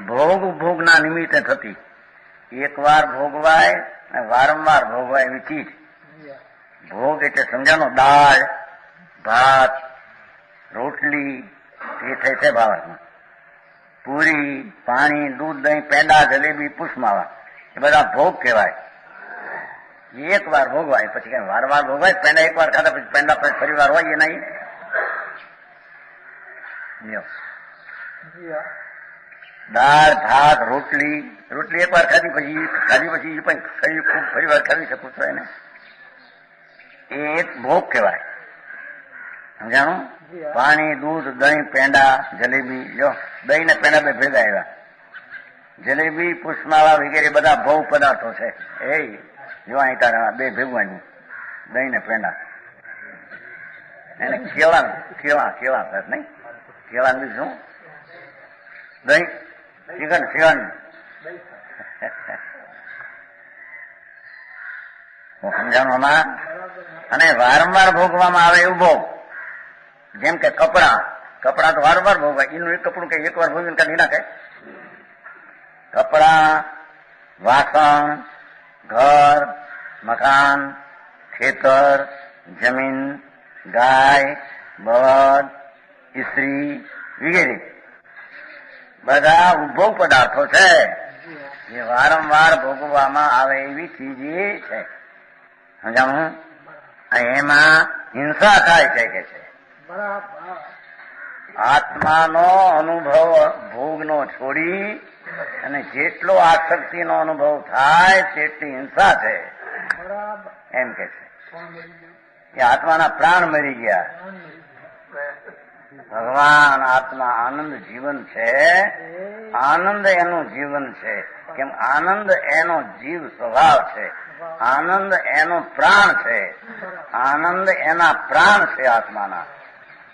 ભોગ ભોગના નિમિત્તે થતી, એકવાર ભોગવાય અને વારંવાર ભોગવાય એવી ચીજ. ભોગ એટલે સમજાનો દાળ, ભાત, રોટલી એ થઈ છે ભાવમાં. પૂરી, પાણી, દૂધ, દહીં, પેંડા, જલેબી, પુષ્માવા એ બધા ભોગ કહેવાય. એક વાર ભોગવાય પછી કઈ વારવાર ભોગવાય. પેંડા એક વાર ખાધા પછી પેંડા પછી ફરી વાર હોય એ નહીં. દાળ, ભાત, રોટલી એક વાર ખાધી પછી પણ ફરી વાર ખાવી શકું છો એને, એ એક ભોગ કહેવાય. સમજાણું? પાણી, દૂધ, દહીં, પેંડા, જલેબી. જો દહીં ને પેંડા બે ભેગા આવ્યા. જલેબી, પુષ્માવા વગેરે બધા ભોગ પદાર્થો છે. એ જો અહીં તારા બે ભેગું આવ્યું, દહીં ને પેંડા. એને કેળા નહીં, કેળા બી શું દહીં ચિકન સિવન સમજાવવામાં. અને વારંવાર ભોગવામાં આવે એવું ભોગ, જેમ કે કપડા તો વારંવાર ભોગવાય. એનું એક કપડું કે એક વાર ભોગવીને કાઢી નાખે. કપડા, વાસણ, ઘર, મકાન, ખેતર, જમીન, ગાય, બળદ, ઇસ્ત્રી વગેરે બધા ઉપભોગ પદાર્થો છે જે વારંવાર ભોગવવામાં આવે એવી ચીજ છે. સમજાણું? એમાં હિંસા થાય છે કે છે. આત્માનો અનુભવ ભોગનો છોડી અને જેટલો આસક્તિનો અનુભવ થાય તેટલી હિંસા છે એમ કે છે. એ આત્માના પ્રાણ મરી ગયા. ભગવાન આત્મા આનંદ જીવન છે. આનંદ એનું જીવન છે. કેમ? આનંદ એનો જીવ સ્વભાવ છે. આનંદ એનો પ્રાણ છે. આનંદ એના પ્રાણ છે આત્માના.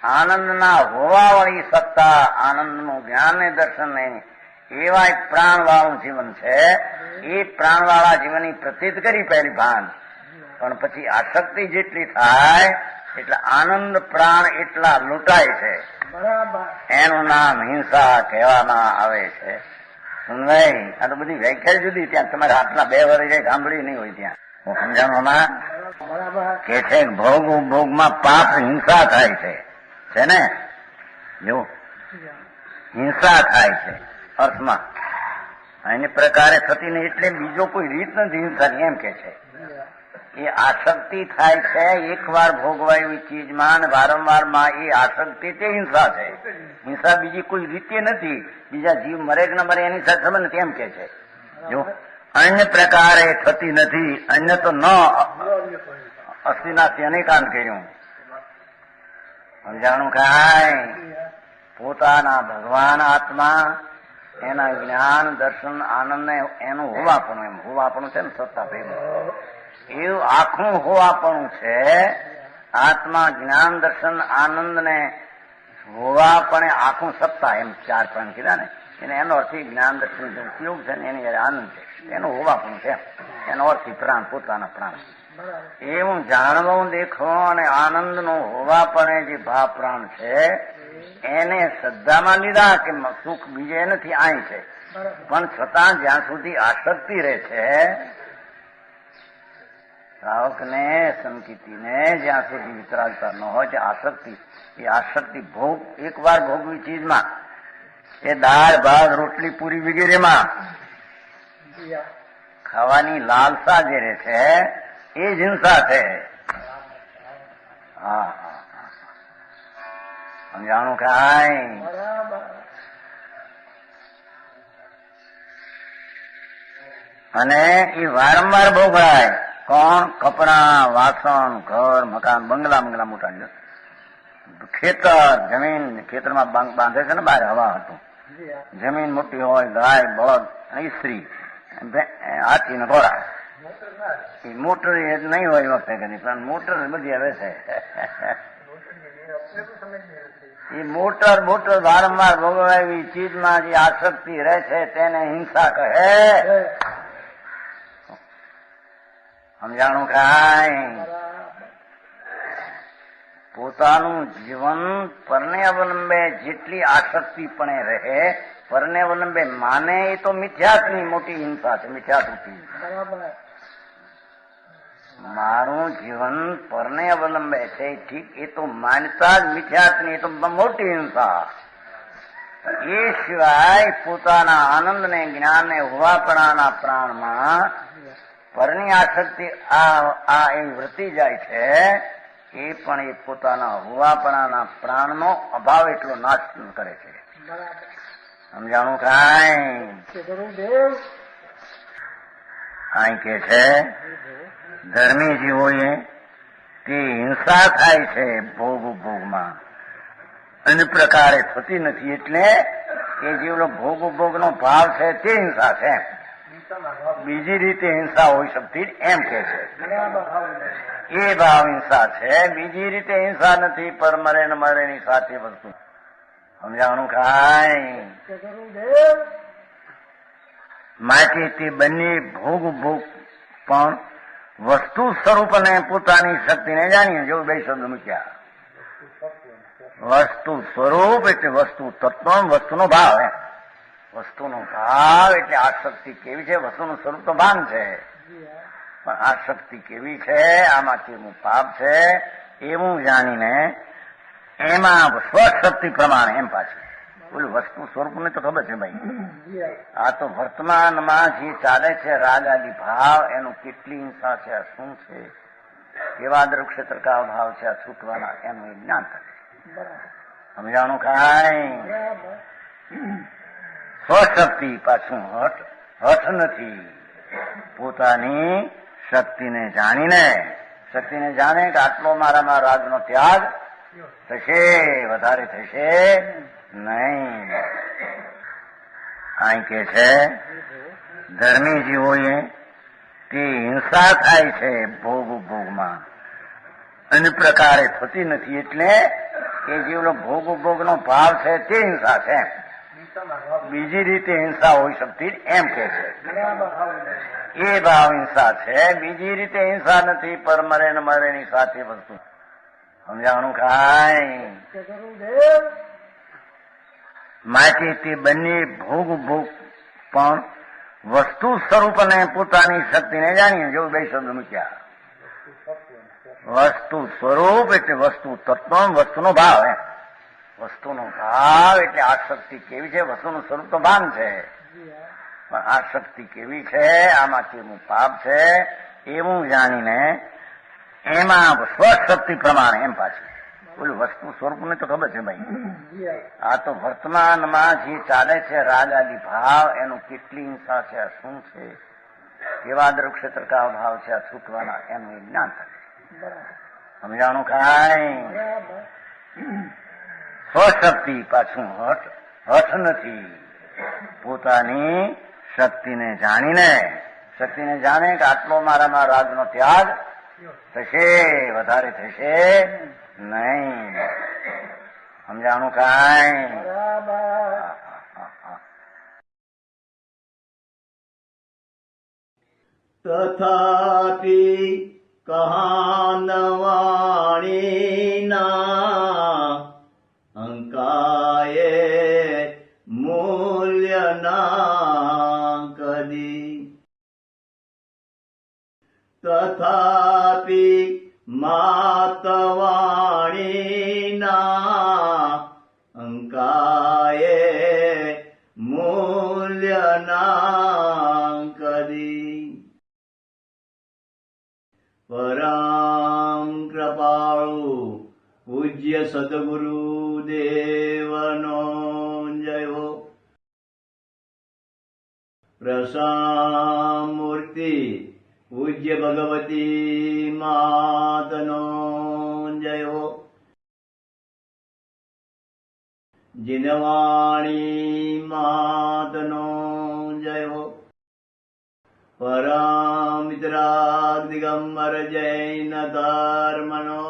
આનંદના હોવાવાળી સત્તા, આનંદનું જ્ઞાન ને દર્શન નહીં એવા પ્રાણ વાળું જીવન છે. એ પ્રાણ વાળા જીવનની પ્રતીત કરી પહેલી ભાન, પણ પછી આસક્તિ જેટલી થાય એટલે આનંદ પ્રાણ એટલા લૂંટાય છે. એનું નામ હિંસા કહેવામાં આવે છે. સમજાય? આ તો બધી વ્યાખ્યા જુદી. ત્યાં તમારે હાથના 2 વર્ષ જાય સાંભળી નહીં હોય. ત્યાં હું સમજાવવામાં કે છે ભોગમાં પાપ હિંસા થાય છે ને? જો હિંસા થાય છે અર્થમાં એની પ્રકારે થતી નહીં, એટલે બીજો કોઈ રીત નથી હિંસાની એમ કે છે. એ આસક્તિ થાય છે એકવાર ભોગવાય એવી ચીજમાં, વારંવારમાં એ આસક્તિ તે હિંસા છે. હિંસા બીજી કોઈ રીતે નથી. બીજા જીવ મરે કે ન મરે એની સાથે સંબંધ નથી એમ કે છે. જો અન્ય પ્રકારે થતી નથી. અન્ય તો ન અસ્થિનાથી અનેકાંત કર્યું. સમજાણું? કાંઈ પોતાના ભગવાન આત્મા એના જ્ઞાન દર્શન આનંદ એનું હોવાપણું, એમ હોવાપણું છે ને સત્તા પ્રેમ, એવું આખું હોવાપણું છે. આત્મા જ્ઞાન દર્શન આનંદ ને હોવાપણે આખું સત્તા, એમ 4 પ્રાણ કીધા ને. એને એનો અર્થ જ્ઞાન દર્શન જે ઉપયોગ છે ને એની જયારે આનંદ છે એનું હોવાપણું છે. એનો અર્થ પ્રાણ, પોતાના પ્રાણ. એવું જાણવું દેખો અને આનંદનું હોવાપણે જે ભાવ પ્રાણ છે એને શ્રદ્ધામાં લીધા કે સુખ બીજે નથી, અહીં છે. પણ છતાં જ્યાં સુધી આસક્તિ રહે છે, શ્રાવકને સંકિતિને જ્યાં સુધી વિતરાગતા ન હોય ત્યાં આસક્તિ, એ આસક્તિ ભોગ એકવાર ભોગવી ચીજમાં, એ દાળ, ભાત, રોટલી, પૂરી વગેરેમાં ખાવાની લાલસા જે રહે છે એ જ હિંસા છે. હા, સમજાણું? કાંઈ અને એ વારંવાર ભોગવાય. કોણ? કપડા, વાસણ, ઘર, મકાન, બંગલા મોટા, ખેતર, જમીન. ખેતરમાં બાંધે છે ને બહાર હવા હતું. જમીન મોટી હોય, ગાય, બળદ, સ્ત્રી, હાથી ને ઘોડા. મોટર એ નહીં હોય વખતે કદી, પણ મોટર બધી હવે છે. એ મોટર વારંવાર ભોગવાય એવી ચીજમાં જે આસક્તિ રહે છે તેને હિંસા કહે. સમજાણું? કાંઈ પોતાનું જીવન પરને અવલંબે જેટલી આસક્તિ પણ રહે પરને અવલંબે માને એ તો મિથ્યાત્વની મોટી હિંસા છે, મિથ્યાત્વથી. મારું જીવન પરને અવલંબે છે ઠીક, એ તો માનતા જ મિથ્યાત્વની, એ તો મોટી હિંસા. એ સિવાય પોતાના આનંદને જ્ઞાનને હોવાપણાના પ્રાણમાં પરની આસક્તિ આ એ વૃત્તિ જાય છે, એ પણ એ પોતાના હોવાપણાના પ્રાણનો અભાવ એટલો નાશ કરે છે. સમજાણું કાંઈ? અહીં કે છે ધર્મી જીવોએ તે હિંસા થાય છે ભોગમાં, અન્ય પ્રકારે થતી નથી. એટલે એ જીવનો ભોગનો ભાવ છે તે હિંસા છે, બીજી રીતે હિંસા હોઈ શકતી એમ કે છે. એ ભાવ હિંસા છે, બીજી રીતે હિંસા નથી. પર મરે ને મરે ની સાથે વસ્તુ. સમજાણું કાંઈ? માટે તે બંને ભોગ પણ વસ્તુ સ્વરૂપ અને પોતાની શક્તિને જાણીએ. જો બે શબ્દ મૂક્યા. વસ્તુ સ્વરૂપ એટલે વસ્તુ તત્વ, વસ્તુનો ભાવ. વસ્તુનો ભાવ એટલે આસક્તિ કેવી છે, વસ્તુનું સ્વરૂપ તો ભાન છે, પણ આસક્તિ કેવી છે, આમાં કેવું પાપ છે, એવું જાણીને એમાં સ્વશક્તિ પ્રમાણે એમ પાછી બોલું વસ્તુ સ્વરૂપને તો ખબર છે ભાઈ. આ તો વર્તમાનમાં જે ચાલે છે રાગ આદિ ભાવ, એનું કેટલી હિંસા છે, આ શું છે, કેવા દ્રક્ષેત્ર કા ભાવ છે, આ છૂટવાના, એનું જ્ઞાન કરે. સમજાણું કાંઈ? સ્વશક્તિ પાછું હઠ નથી. પોતાની શક્તિને જાણે કે આટલો મારામાં રાગનો ત્યાગ થશે, વધારે થશે નહીં. અહીં કે છે ધર્મી જીવોએ તે હિંસા થાય છે ભોગમાં, અન્ય પ્રકારે થતી નથી. એટલે એ જીવનો ભોગનો ભાવ છે તે હિંસા છે, બીજી રીતે હિંસા હોઈ શકતી એમ કે છે. એ ભાવ હિંસા છે, બીજી રીતે હિંસા નથી. પર મરે ને મરે ની સાથે વસ્તુ. સમજાણું કાંઈ? માટે તે બંને ભોગ પણ વસ્તુ સ્વરૂપ અને પોતાની શક્તિને જાણીએ. જો બે શબ્દ મૂક્યા. વસ્તુ સ્વરૂપ એટલે વસ્તુ તત્વ, વસ્તુનો ભાવ. વસ્તુનો ભાવ એટલે આસક્તિ કેવી છે, વસ્તુનું સ્વરૂપ તો ભાન છે, પણ આસક્તિ કેવી છે, આમાં કેવું પાપ છે, એવું જાણીને એમાં સ્વશક્તિ પ્રમાણે એમ પાછી બોલું વસ્તુ સ્વરૂપને તો ખબર છે ભાઈ. આ તો વર્તમાનમાં જે ચાલે છે રાગ આદિ ભાવ, એનું કેટલી હિંસા છે, આ શું છે, કેવા દ્રક્ષેત્ર કા ભાવ છે, આ છૂટવાના, એનું જ્ઞાન કરે. સમજાણું કાંઈ? સ્વશક્તિ પાછું હઠ નથી. પોતાની શક્તિને જાણે કે આટલો મારામાં રાગનો ત્યાગ થશે, વધારે થશે નહીં. સમજાણું કાંઈ? તથાપિ કહાનવાણીના અંકાયે મૂલ્યના કદી. તથાપિ માતવાણીના અંકાયે મૂલ્યના કદી. પરમ કૃપાળુ પૂજ્ય સદગુરુ દેવનો જય હો. પ્રસામૂર્તિ પૂજ્ય ભગવતી માતનો જય હો. જીનવાણી માતનો જય હો. પરમિત્રા દિગંબર જૈન ધર્મનો